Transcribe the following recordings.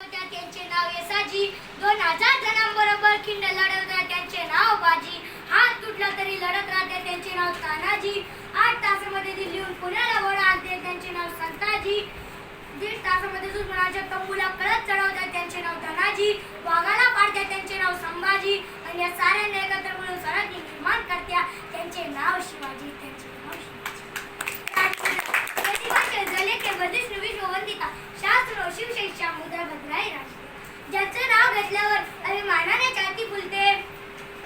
होत्या त्यांचे नाव येसाजी. 2000 जणांबरोबर खिंड लढवता त्यांचे नाव बाजी. हात तुटला तरी लढत राहते त्यांचे नाव तानाजी. 8 तासामध्ये दिल्लीहून पुण्याला घोडा आणते त्यांचे नाव संताजी. 1.5 तासामध्ये दुश्मनाच्या तंबूला कळत चढवतात त्यांचे नाव धनाजी. वाघाला पाडत्या त्यांचे नाव संभाजी. आणि या साऱ्यांना एकत्र मिळून स्वराज्य निर्माण करत्या त्यांचे नाव शिवाजी. त्यांचे नाव शिवाजी. जले के वधिष्णु विश्ववंदिता शास्त्र शिवशैषा मुद्रा भद्राई राष्ट्र. ज्याचं नाव घेतल्यावर अभिमानाने छाती फुलते.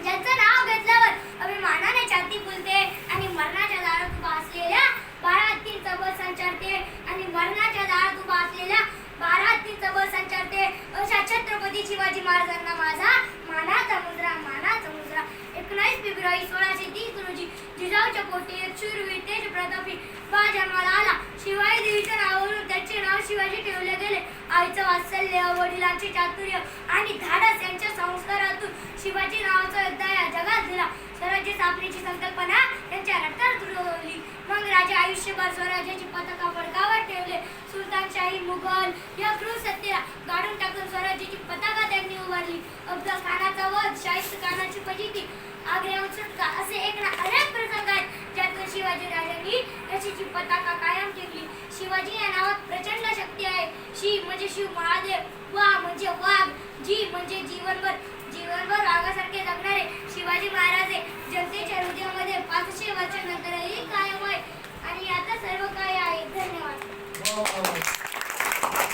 ज्याचं नाव घेतल्यावर अभिमानाने छाती फुलते आणि मरणाच्या दारात उभा असलेल्या 12 हत्तींचा बळ संचारते. आणि मरणाच्या दारात उभा असलेल्या 12 हत्तींचा बळ संचारते. अशा छत्रपती शिवाजी महाराजांना माझा मानाचा मुजरा. मानाचा मुजरा. 19 फेब्रुवारी 1630 रोजी जिजाऊच्या पोटी एक शूरवीर तेज प्रतापी बाळ जन्माला आला. शिवाई देवीच्या नावावरून त्याचे नाव शिवाजी ठेवले गेले. आईचं वात्सल्य, वडिलांचे चातुर्य आणि धाडस यांच्या संस्कारातून शिवाजी नावाचा योद्धा या जगात दिला. स्वराज्य स्थापनेची संकल्पना त्यांच्या रक्तात रुजवली. मग राजे आयुष्यभर स्वराज्याची पताका फडकावत ठेवले. सुलतानशाही, मुघल या क्रूर सत्तेला गाडून टाकून स्वराज्याची पताका त्यांनी उभारली. अफजल खानाचा वध, शाहिस्त खानाची फजिती, आग्र्याहून सुटका असे एक ना अनेक प्रसंग आहेत ज्यातून शिवाजी राजांनी यशाची पताका कायम ठेवली. शिवाजी या नावात प्रचंड शक्ती आहे. शी म्हणजे शिव महादेव, वा म्हणजे वाघ, जी म्हणजे जीवनभर वाघासारखे जगणारे शिवाजी महाराज जनतेच्या हृदयामध्ये 500 वर्षानंतरही कायम आहे. आणि आता सर्व काय आहे. धन्यवाद.